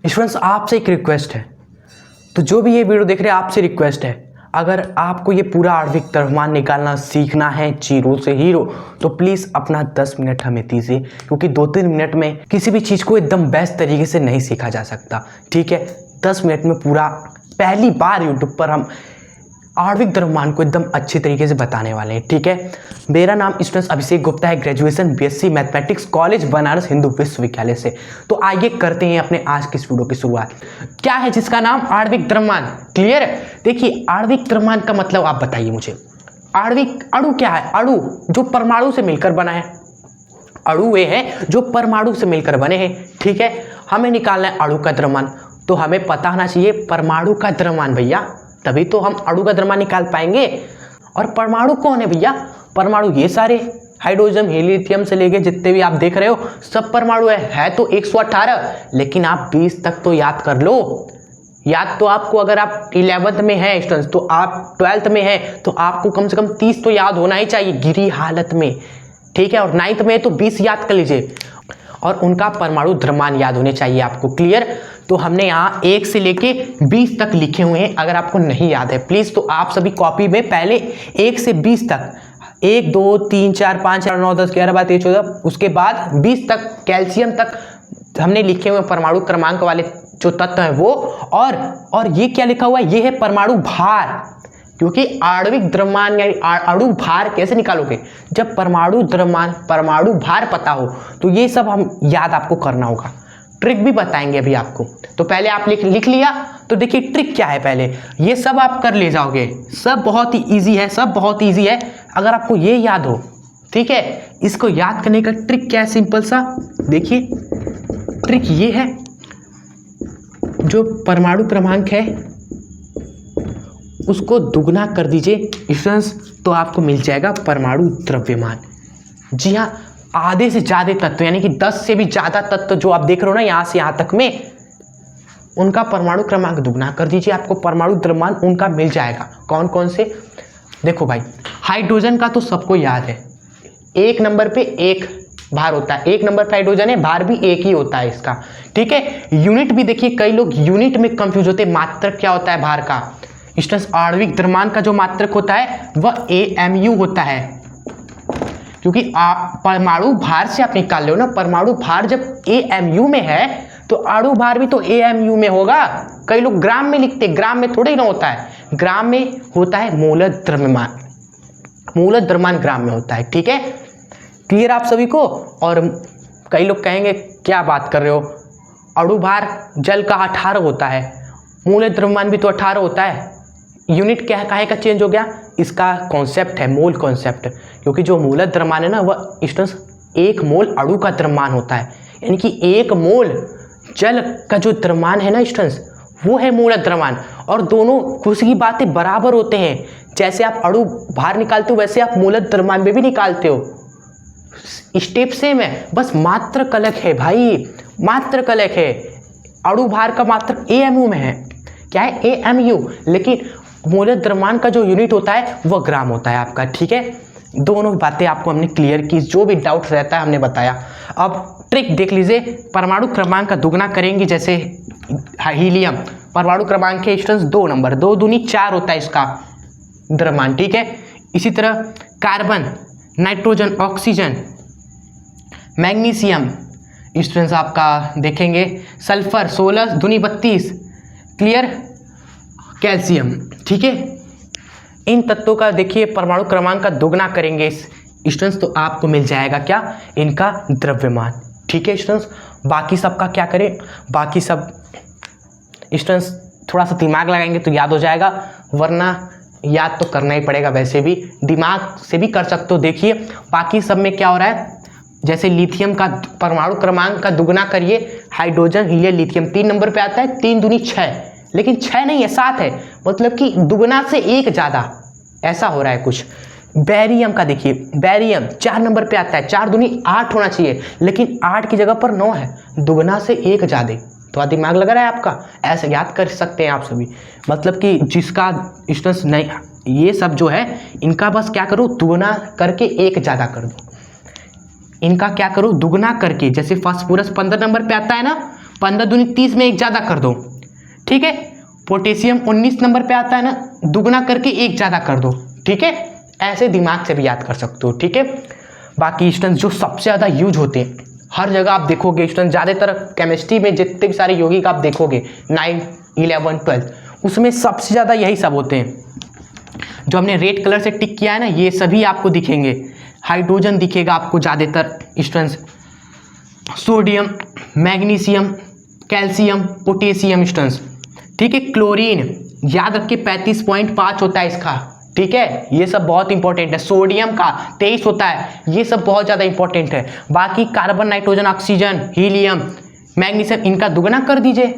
Students आपसे एक request है, तो जो भी ये वीडियो देख रहे हैं आपसे रिक्वेस्ट है, अगर आपको ये पूरा आणविक द्रव्यमान निकालना सीखना है जीरो से हीरो, तो प्लीज़ अपना 10 मिनट हमें दीजिए, क्योंकि 2-3 मिनट में किसी भी चीज़ को एकदम बेस्ट तरीके से नहीं सीखा जा सकता। ठीक है, 10 मिनट में पूरा पहली बार यूट्यूब पर हम आणविक द्रव्यमान को एकदम अच्छे तरीके से बताने वाले हैं। ठीक है, मेरा नाम स्टूडेंट्स अभिषेक गुप्ता है, graduation BSc mathematics college Banaras Hindu विश्वविद्यालय से। तो आइए करते हैं अपने आज की इस वीडियो की शुरुआत। क्या है जिसका नाम आणविक द्रव्यमान। क्लियर? देखिए, आणविक द्रव्यमान का मतलब आप बताइए मुझे। आणविक अणु क्या है? अणु जो परमाणु से मिलकर बना है। अणु वे हैं जो परमाणु से मिलकर बने हैं। ठीक है, हमें निकालना है अणु का द्रव्यमान, तो हमें पता होना चाहिए परमाणु का द्रव्यमान भैया, तभी तो हम अणु का द्रव्यमान निकाल पाएंगे। और परमाणु कौन है भैया? परमाणु ये सारे हाइड्रोजन हीलियम से लेके जितने भी आप देख रहे हो सब परमाणु है तो 118, लेकिन आप 20 तक तो याद कर लो। याद तो आपको, अगर आप 11th में है स्टूडेंट्स तो आप 12th में है तो आपको कम से कम 30 तो याद होना ही चाहिए गिरी हालत में। ठीक है, और 9th में तो 20 याद कर लीजिए, और उनका परमाणु द्रव्यमान याद होने चाहिए आपको। क्लियर? तो हमने यहाँ 1 से लेके 20 तक लिखे हुए हैं, अगर आपको नहीं याद है प्लीज़ तो आप सभी कॉपी में पहले 1 से 20 तक 1 2 3 4 5 6 9 10 11 12 13 14, उसके बाद 20 तक कैल्शियम तक हमने लिखे हुए परमाणु क्रमांक वाले जो तत्व हैं वो। और ये क्या लिखा हुआ है? ये है परमाणु भार, क्योंकि आणविक द्रव्यमान यानी अणु भार कैसे निकालोगे? जब परमाणु द्रव्यमान परमाणु भार पता हो तो ये सब हम याद आपको करना होगा। ट्रिक भी बताएंगे अभी आपको, तो पहले आप लिख लिया। तो देखिए ट्रिक क्या है, पहले ये सब आप कर ले जाओगे, सब बहुत ही इजी है, सब बहुत इजी है अगर आपको ये याद हो। ठीक है, इसको याद करने का ट्रिक क्या है? सिंपल सा देखिए, ट्रिक ये है, जो परमाणु क्रमांक है उसको दुगना कर दीजिए स्टूडेंट्स, तो आपको मिल जाएगा परमाणु द्रव्यमान। जी हाँ, आधे से ज़्यादा तत्व यानी कि 10 से भी ज़्यादा तत्व जो आप देख रहे हो ना यहाँ से यहाँ तक में, उनका परमाणु क्रमांक दुगना कर दीजिए, आपको परमाणु द्रव्यमान उनका मिल जाएगा। कौन कौन से? देखो भाई, हाइड्रोजन का तो सबको याद है, 1 नंबर पे 1 भार होता है, 1 नंबर पे हाइड्रोजन है, भार भी 1 ही होता है इसका। ठीक है, यूनिट भी देखिए, कई लोग यूनिट में कंफ्यूज होते हैं। मात्रक क्या होता है भार का? स्टूडेंट्स आणविक द्रव्यमान का जो मात्रक होता है वह AMU होता है, क्योंकि परमाणु भार से आप निकाल लो ना, परमाणु भार जब AMU में है तो अणु भार भी तो AMU में होगा। कई लोग ग्राम में लिखते, ग्राम में थोड़े ही ना होता है, ग्राम में होता है मूल द्रव्यमान, मूल द्रव्यमान ग्राम में होता है। ठीक है, क्लियर आप सभी को? और कई लोग कहेंगे क्या बात कर रहे हो, अणु भार जल का 18 होता है, मूल द्रव्यमान भी तो 18 होता है, यूनिट क्या है, काहे का चेंज हो गया? इसका कॉन्सेप्ट है मोल कॉन्सेप्ट, क्योंकि जो मूल द्रव्यमान है ना वह स्टूडेंट्स 1 मोल अणु का द्रव्यमान होता है, यानी कि 1 मोल जल का जो द्रव्यमान है ना स्टूडेंट्स वो है मूल द्रव्यमान। और दोनों खुशी की बातें बराबर होते हैं, जैसे आप अणु भार निकालते हो वैसे आप मूल द्रव्यमान में भी निकालते हो, स्टेप सेम है, बस मात्रक अलग है भाई, मात्रक अलग है। अणु भार का मात्रक AMU में है, क्या है? AMU, लेकिन मूल द्रव्यमान का जो यूनिट होता है वह ग्राम होता है आपका। ठीक है, दोनों बातें आपको हमने क्लियर की, जो भी डाउट रहता है हमने बताया। अब ट्रिक देख लीजिए, परमाणु क्रमांक का दुगना करेंगे, जैसे हीलियम परमाणु क्रमांक है स्टूडेंट्स 2 नंबर, 2 दूनी 4 होता है इसका द्रव्यमान। ठीक है, इसी तरह carbon, nitrogen, oxygen, magnesium students आपका देखेंगे, सल्फर 16 दूनी 32, क्लियर, कैल्शियम। ठीक है, इन तत्वों का देखिए परमाणु क्रमांक का दुगना करेंगे स्टूडेंट्स तो आपको मिल जाएगा क्या? इनका द्रव्यमान। ठीक है स्टूडेंट्स, बाकी सबका क्या करें? बाकी सब स्टूडेंट्स थोड़ा सा दिमाग लगाएंगे तो याद हो जाएगा, वरना याद तो करना ही पड़ेगा, वैसे भी दिमाग से भी कर सकते हो। देखिए बाकी सब में क्या हो रहा है, जैसे लिथियम का परमाणु क्रमांक का दुगना करिए, हाइड्रोजन हीलियम लिथियम 3 नंबर पे आता है, 3 दूनी 6, लेकिन 6 नहीं है 7 है, मतलब कि दुगना से 1 ज़्यादा, ऐसा हो रहा है कुछ। बैरियम का देखिए, बैरियम 4 नंबर पे आता है, 4 दूनी 8 होना चाहिए, लेकिन 8 की जगह पर 9 है, दुगना से 1 ज़्यादा। तो दिमाग लगा रहा है आपका, ऐसे याद कर सकते हैं आप सभी। मतलब कि जिसका स्टूडेंट्स नहीं, ये सब जो है इनका बस क्या करो, दुगना करके 1 ज़्यादा कर दो। इनका क्या करो, दुगना करके, जैसे फास्फोरस 15 नंबर पे आता है ना, 15 दूनी 30 में एक ज़्यादा कर दो, ठीक है। पोटेशियम 19 नंबर पे आता है ना, दुगना करके एक ज़्यादा कर दो, ठीक है। ऐसे दिमाग से भी याद कर सकते हो, ठीक है। बाकी स्टूडेंट जो सबसे ज़्यादा यूज होते हैं हर जगह आप देखोगे स्टूडेंट, ज़्यादातर केमिस्ट्री में जितने भी सारे यौगिक आप देखोगे 9, 11, 12 उसमें सबसे ज़्यादा यही सब होते हैं। जो हमने रेड कलर से टिक किया है ना, ये सभी आपको दिखेंगे। हाइड्रोजन दिखेगा आपको ज़्यादातर students, sodium, magnesium, calcium, potassium students, ठीक है। क्लोरीन याद रखिए 35.5 होता है इसका, ठीक है। ये सब बहुत इंपॉर्टेंट है। सोडियम का 23 होता है, ये सब बहुत ज़्यादा इंपॉर्टेंट है। बाकी carbon, nitrogen, oxygen, helium, magnesium इनका दुगना कर दीजिए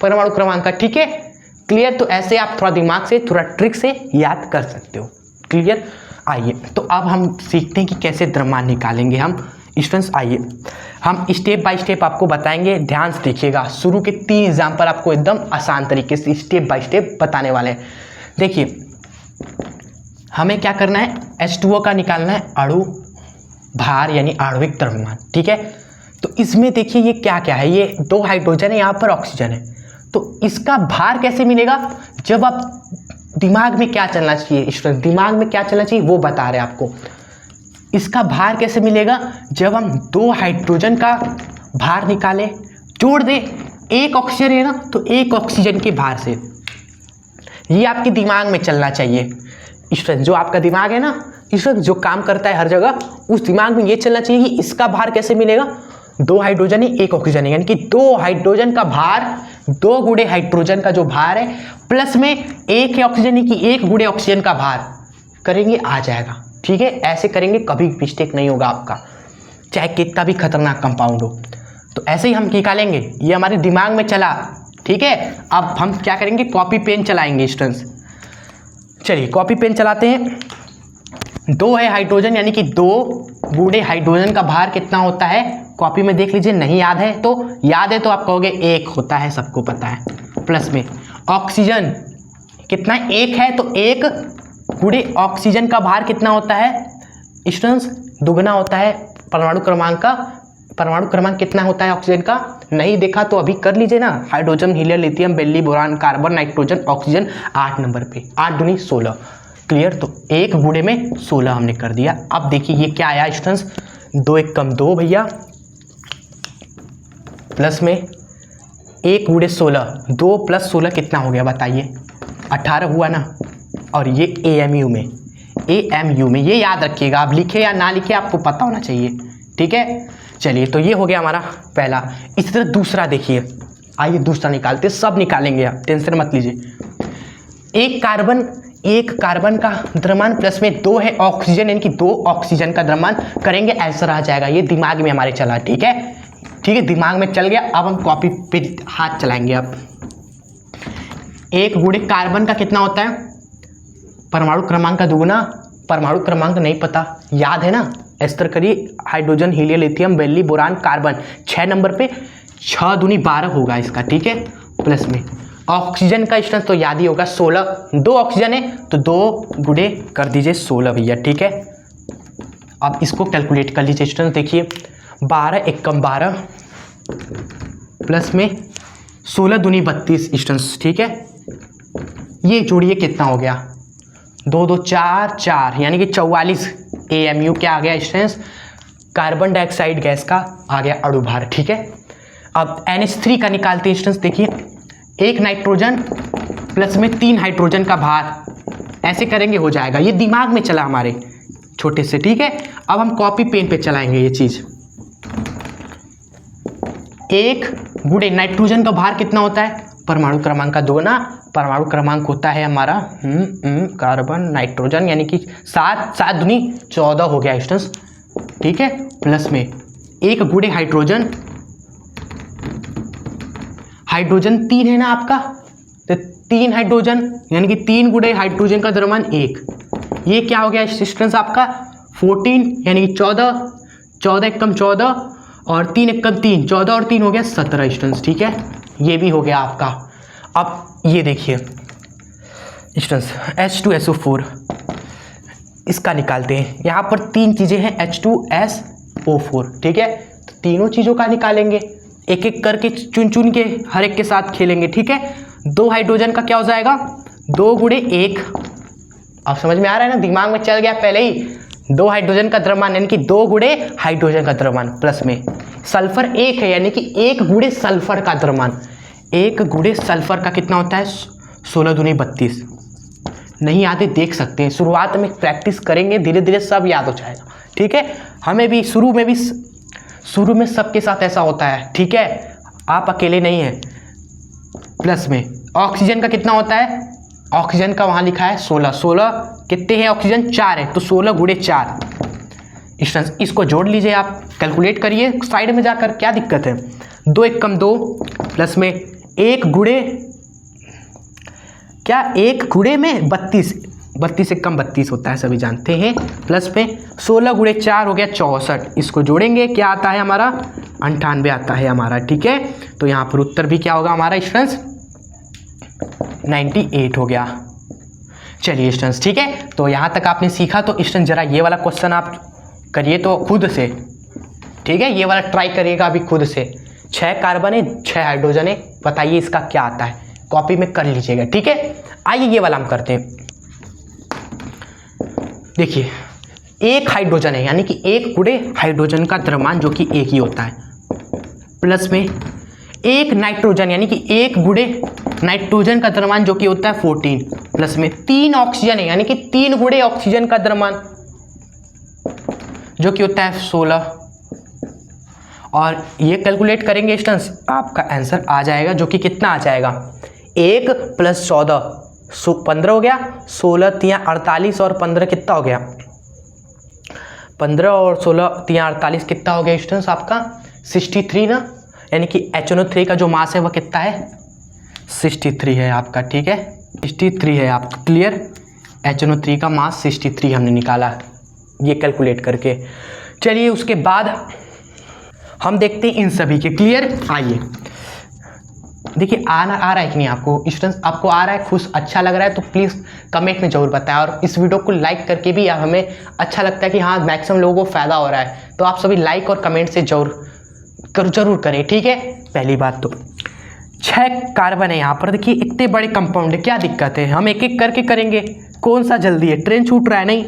परमाणु क्रमांक का, ठीक है। क्लियर। तो ऐसे आप थोड़ा दिमाग से, थोड़ा ट्रिक से याद कर सकते हो। क्लियर। आइए तो अब हम सीखते हैं कि कैसे द्रव्यमान निकालेंगे हम स्टूडेंट्स। आइए हम स्टेप बाय स्टेप आपको बताएंगे, ध्यान से देखिएगा। शुरू के 3 एग्जाम्पल आपको एकदम आसान तरीके से स्टेप बाय स्टेप बताने वाले हैं। देखिए हमें क्या करना है, H2O का निकालना है अणु भार यानी आणविक द्रव्यमान, ठीक है। तो इसमें देखिए ये क्या क्या है, ये 2 हाइड्रोजन है, यहाँ पर ऑक्सीजन है। तो इसका भार कैसे मिलेगा, जब आप दिमाग में क्या चलना चाहिए स्टूडेंट, दिमाग में क्या चलना चाहिए वो बता रहे हैं आपको। इसका भार कैसे मिलेगा, जब हम 2 हाइड्रोजन का भार निकाले, जोड़ दे 1 ऑक्सीजन है ना, तो 1 ऑक्सीजन के भार से। ये आपके दिमाग में चलना चाहिए स्टूडेंट। जो आपका दिमाग है ना स्टूडेंट, जो काम करता है हर जगह, उस दिमाग में ये चलना चाहिए कि इसका भार कैसे मिलेगा। 2 हाइड्रोजन है 1 ऑक्सीजन है, यानी कि 2 हाइड्रोजन का भार 2 गुणे हाइड्रोजन का जो भार है प्लस में 1 है ऑक्सीजन, कि 1 गुणे ऑक्सीजन का भार करेंगे आ जाएगा, ठीक है। ऐसे करेंगे कभी मिस्टेक नहीं होगा आपका, चाहे कितना भी खतरनाक कंपाउंड हो। तो ऐसे ही हम निकालेंगे, ये हमारे दिमाग में चला, ठीक है। अब हम क्या करेंगे, कॉपी पेन चलाएंगे स्टूडेंट्स। चलिए कॉपी पेन चलाते हैं। 2 है हाइड्रोजन, यानी कि 2 गुणे हाइड्रोजन का भार कितना होता है, कॉपी में देख लीजिए। नहीं याद है तो आप कहोगे 1 होता है, सबको पता है। प्लस में ऑक्सीजन कितना, 1 है, तो 1 गुणे ऑक्सीजन का भार कितना होता है स्टूडेंट्स, दुगना होता है परमाणु क्रमांक का। परमाणु क्रमांक कितना होता है ऑक्सीजन का, नहीं देखा तो अभी कर लीजिए ना। Hydrogen, helium, lithium, beryllium, boron, carbon, nitrogen, oxygen 8 number पे, 8 दूनी 16। क्लियर। तो 1 गुणे में 16 हमने कर दिया। अब देखिए ये क्या आया स्टूडेंट्स, 2 1 कम 2 भैया, प्लस में 1 गुणे 16, 2 + 16 कितना हो गया बताइए, 18 हुआ ना। और ये AMU में ये याद रखिएगा, आप लिखे या ना लिखे आपको पता होना चाहिए, ठीक है। चलिए तो ये हो गया हमारा पहला। इसी तरह दूसरा देखिए, आइए दूसरा निकालते, सब निकालेंगे आप टेंशन मत लीजिए। 1 कार्बन का द्रव्यमान प्लस में 2 है ऑक्सीजन, यानी कि 2 ऑक्सीजन का द्रव्यमान करेंगे, आंसर आ जाएगा। ये दिमाग में हमारे चला, ठीक है, दिमाग में चल गया। अब हम कॉपी पे हाथ चलाएंगे। अब 1 गुणे कार्बन का कितना होता है, परमाणु क्रमांक का दुगुना। परमाणु क्रमांक नहीं पता, याद है ना, इस तरह करिए। Hydrogen, helium, lithium, beryllium, boron, carbon 6 number पे, 6 दूनी 12 होगा इसका, ठीक है। प्लस में ऑक्सीजन का स्ट्रेंथ तो याद ही होगा 16, 2 ऑक्सीजन है तो 2 गुणे कर दीजिए 16 भैया, ठीक है। अब इसको कैलकुलेट कर लीजिए स्ट्रेंथ, देखिए 12 1 कम 12 प्लस में 16 दूनी 32 स्ट्रेंथ, ठीक है। ये जोड़िए कितना हो गया, 2 2 4 4, यानी कि 44 AMU क्या आ गया स्ट्रेंथ, कार्बन डाइऑक्साइड गैस का आ गया अणु भार, ठीक है। अब NH3 का निकालते हैं स्टूडेंट्स, देखिए 1 नाइट्रोजन प्लस में 3 हाइड्रोजन का भार, ऐसे करेंगे हो जाएगा। ये दिमाग में चला हमारे छोटे से, ठीक है। अब हम कॉपी पेन पे चलाएंगे ये चीज। 1 गुणे नाइट्रोजन का भार कितना होता है, परमाणु क्रमांक का दुगना। परमाणु क्रमांक होता है हमारा कार्बन, नाइट्रोजन, यानी कि 7 दूनी 14 हो गया स्टूडेंट्स, ठीक है। प्लस में 1 गुणे हाइड्रोजन, हाइड्रोजन 3 है ना आपका, तो 3 हाइड्रोजन, यानी कि 3 गुणे हाइड्रोजन का द्रव्यमान 1। ये क्या हो गया स्टूडेंट्स आपका 14, यानी कि 14, 14 1 कम 14 और 3 1 कम 3, 14 और 3 हो गया 17 स्टूडेंट्स, ठीक है। ये भी हो गया आपका। अब ये देखिए स्टूडेंट्स H2SO4 इसका निकालते हैं। यहाँ पर 3 चीज़ें हैं H2SO4, ठीक है। तो तीनों चीज़ों का निकालेंगे, एक एक करके चुन चुन के हर एक के साथ खेलेंगे, ठीक है। 2 हाइड्रोजन का क्या हो जाएगा, 2 गुणे 1। अब समझ में आ रहा है ना, दिमाग में चल गया पहले ही। 2 हाइड्रोजन का द्रव्यमान यानी कि 2 गुणे हाइड्रोजन का द्रव्यमान, प्लस में सल्फर 1 है यानी कि 1 गुणे सल्फर का द्रव्यमान। 1 गुणे सल्फर का कितना होता है, 16 दूनी 32। नहीं याद है देख सकते हैं, शुरुआत में प्रैक्टिस करेंगे, धीरे धीरे सब याद हो जाएगा, ठीक है। हमें भी शुरू में सबके साथ ऐसा होता है, ठीक है, आप अकेले नहीं हैं। प्लस में ऑक्सीजन का कितना होता है, ऑक्सीजन का वहाँ लिखा है 16। 16 कितने हैं ऑक्सीजन, 4 है, तो 16 गुणे 4। इसको जोड़ लीजिए, आप कैलकुलेट करिए साइड में जाकर, क्या दिक्कत है। 2 एक कम 2, प्लस में 1 गुणे क्या, 1 गुणे में 32, 32 से कम 32 होता है, सभी जानते हैं। प्लस में 16 गुणे 4 हो गया 64। इसको जोड़ेंगे क्या आता है हमारा, 98 आता है हमारा, ठीक है। तो यहाँ पर उत्तर भी क्या होगा हमारा स्टूडेंट्स, 98 हो गया। चलिए स्टूडेंट्स, ठीक है, तो यहाँ तक आपने सीखा। तो स्टूडेंट जरा ये वाला क्वेश्चन आप करिए तो खुद से, ठीक है, ये वाला ट्राई करिएगा अभी खुद से। 6 कार्बन है, 6 हाइड्रोजन है, बताइए इसका क्या आता है, कॉपी में कर लीजिएगा, ठीक है। आइए ये वाला हम करते हैं। देखिए 1 हाइड्रोजन है यानी कि 1 गुणे हाइड्रोजन का द्रव्यमान जो कि 1 ही होता है, प्लस में 1 नाइट्रोजन यानी कि 1 गुणे नाइट्रोजन का द्रव्यमान जो कि होता है 14, प्लस में 3 ऑक्सीजन है यानी कि 3 गुणे ऑक्सीजन का द्रव्यमान जो कि होता है 16। और ये कैलकुलेट करेंगे स्टूडेंट्स, आपका आंसर आ जाएगा जो कि कितना आ जाएगा, 1 + 14 15 हो गया, 16 × 3 48 और 15 कितना हो गया, 15 और 16 × 3 48 कितना हो गया स्टूडेंट्स आपका 63 ना। यानी कि HNO3 का जो मास है वह कितना है, 63 है आपका, ठीक है, 63 है आपका, क्लियर। HNO3 का मास 63 हमने निकाला ये कैलकुलेट करके। चलिए उसके बाद हम देखते हैं इन सभी के, क्लियर। आइए देखिए आ रहा है कि नहीं आपको स्टूडेंट्स, आपको आ रहा है, खुश अच्छा लग रहा है तो प्लीज़ कमेंट में ज़रूर बताएं। और इस वीडियो को लाइक करके भी हमें अच्छा लगता है कि हाँ मैक्सिमम लोगों को फ़ायदा हो रहा है, तो आप सभी लाइक और कमेंट से जरूर करें, ठीक है। पहली बात तो 6 कार्बन है यहाँ पर, देखिए इतने बड़े कंपाउंड है, क्या दिक्कत है, हम एक एक करके करेंगे, कौन सा जल्दी है, ट्रेन छूट रहा है नहीं।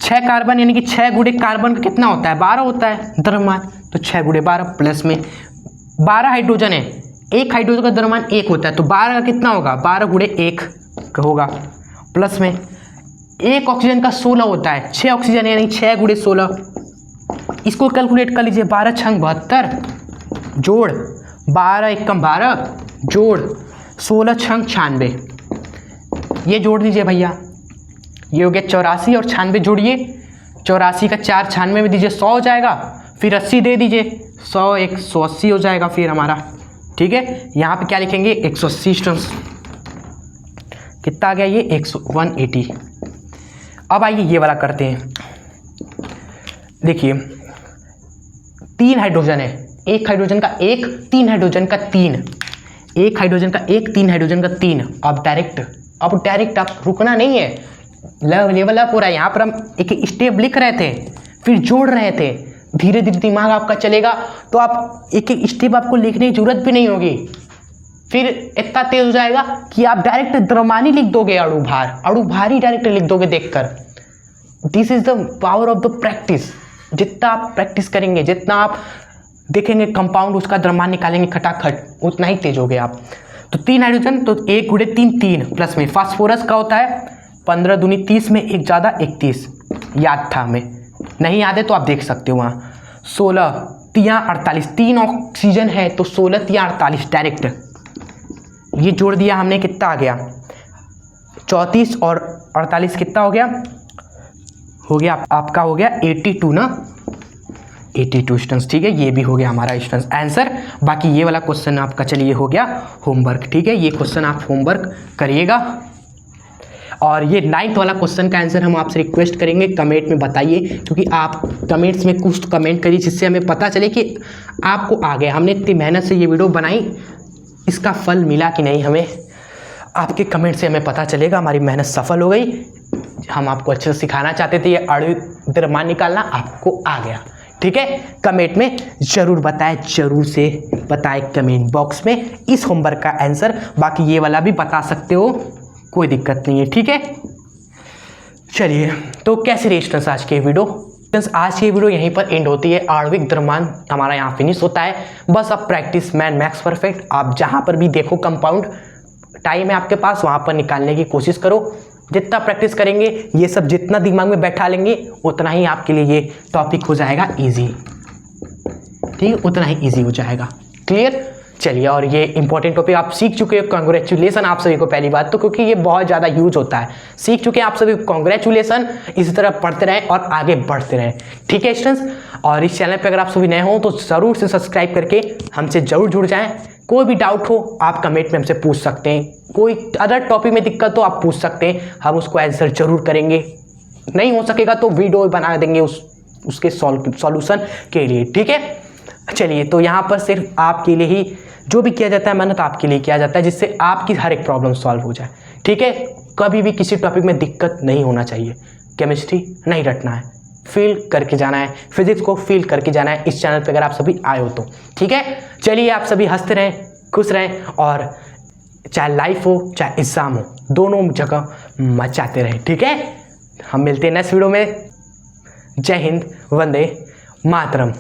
6 कार्बन यानी कि 6 गुणे कार्बन का कितना होता है, 12 होता है द्रव्यमान, तो 6 गुणे 12, प्लस में 12 हाइड्रोजन है, 1 हाइड्रोजन का द्रव्यमान 1 होता है, तो 12 का कितना होगा, 12 गुणे 1 होगा, प्लस में 1 ऑक्सीजन का 16 होता है, 6 ऑक्सीजन यानी 6 गुणे 16। इसको कैलकुलेट कर लीजिए, 12 × 72 जोड़ 12 × 1 = 12 जोड़ 16 × 96, ये जोड़ दीजिए भैया, ये हो गया 84 और 96 जोड़िए, 84 का 4 96 में दीजिए 100 हो जाएगा, फिर 80 दे दीजिए, 100 180 हो जाएगा फिर हमारा, ठीक है। यहाँ पे क्या लिखेंगे 180 स्टूडेंट्स, कितना आ गया ये 180। अब आइए ये वाला करते हैं। देखिए 3 हाइड्रोजन है, 1 हाइड्रोजन का 1, 3 हाइड्रोजन का 3, 1 हाइड्रोजन का 1, 3 हाइड्रोजन का 3। अब डायरेक्ट आप रुकना नहीं है, लेवल अप हो रहा है। यहाँ पर हम एक स्टेप लिख रहे थे फिर जोड़ रहे थे, धीरे धीरे दिमाग आपका चलेगा, तो आप एक एक स्टेप आपको लिखने की जरूरत भी नहीं होगी, फिर इतना तेज हो जाएगा कि आप डायरेक्ट द्रव्यमान ही लिख दोगे, अणु भार ही डायरेक्ट लिख दोगे देखकर। This is the power of the practice. जितना आप प्रैक्टिस करेंगे, जितना आप देखेंगे कंपाउंड उसका द्रव्यमान निकालेंगे खटाखट, उतना ही तेज हो गए आप। तो 3 हाइड्रोजन, तो 1 गुणे 3 3, प्लस में फास्फोरस का होता है 15 दूनी 30 में 1 ज़्यादा 31, याद था हमें, नहीं याद है तो आप देख सकते हो वहाँ। 16 × 3 48, 3 ऑक्सीजन है तो 16 × 3 48 डायरेक्ट, ये जोड़ दिया हमने, कितना आ गया 34 और 48 कितना हो गया आपका हो गया 82 ना, 82 स्टूडेंट्स, ठीक है। ये भी हो गया हमारा स्टूडेंट्स आंसर। बाकी ये वाला क्वेश्चन आपका चलिए हो गया होमवर्क, ठीक है, ये क्वेश्चन आप होमवर्क करिएगा। और ये 9th वाला क्वेश्चन का आंसर हम आपसे रिक्वेस्ट करेंगे कमेंट में बताइए, क्योंकि आप कमेंट्स में कुछ तो कमेंट करिए जिससे हमें पता चले कि आपको आ गया, हमने इतनी मेहनत से ये वीडियो बनाई, इसका फल मिला कि नहीं, हमें आपके कमेंट से हमें पता चलेगा हमारी मेहनत सफल हो गई। हम आपको अच्छे से सिखाना चाहते थे, ये अणु द्रव्यमान निकालना आपको आ गया, ठीक है, कमेंट में जरूर बताएं, जरूर से बताएं कमेंट बॉक्स में इस होमवर्क का आंसर। बाकी ये वाला भी बता सकते हो, कोई दिक्कत नहीं है, ठीक है। चलिए, तो कैसे रही स्टूडेंट्स आज की वीडियो? फ्रेंड्स, आज की वीडियो यहीं पर एंड होती है। आणविक द्रव्यमान हमारा यहाँ फिनिश होता है। बस अब प्रैक्टिस मैन मैक्स परफेक्ट, आप जहाँ पर भी देखो कंपाउंड, टाइम है आपके पास, वहाँ पर निकालने की कोशिश करो। जितना प्रैक्टिस करेंगे, ये सब जितना दिमाग में बैठा लेंगे, उतना ही आपके लिए ये टॉपिक हो जाएगा ईजी, ठीक, उतना ही ईजी हो जाएगा। क्लियर? चलिए, और ये इंपॉर्टेंट टॉपिक आप सीख चुके हो, कॉन्ग्रेचुलेसन आप सभी को पहली बात तो, क्योंकि ये बहुत ज़्यादा यूज होता है। सीख चुके हैं आप सभी, कॉन्ग्रेचुलेसन। इसी तरह पढ़ते रहें और आगे बढ़ते रहें, ठीक है स्टूडेंट्स। और इस चैनल पर अगर आप सभी नए हो तो ज़रूर से सब्सक्राइब करके हमसे जरूर जुड़ जाएं। कोई भी डाउट हो आप कमेंट में हमसे पूछ सकते हैं, कोई अदर टॉपिक में दिक्कत हो आप पूछ सकते हैं, हम उसको आंसर जरूर करेंगे। नहीं हो सकेगा तो वीडियो बना देंगे उसके सॉल्यूशन के लिए, ठीक है। चलिए, तो यहाँ पर सिर्फ आपके लिए ही जो भी किया जाता है, मेहनत आपके लिए किया जाता है, जिससे आपकी हर एक प्रॉब्लम सॉल्व हो जाए, ठीक है। कभी भी किसी टॉपिक में दिक्कत नहीं होना चाहिए। केमिस्ट्री नहीं रटना है, फील करके जाना है, फिजिक्स को फील करके जाना है इस चैनल पे अगर आप सभी आए हो तो, ठीक है। चलिए, आप सभी हंसते रहें, खुश रहें, और चाहे लाइफ हो चाहे एग्जाम हो, दोनों जगह मचाते रहें, ठीक है। हम मिलते हैं नेक्स्ट वीडियो में। जय हिंद, वंदे मातरम।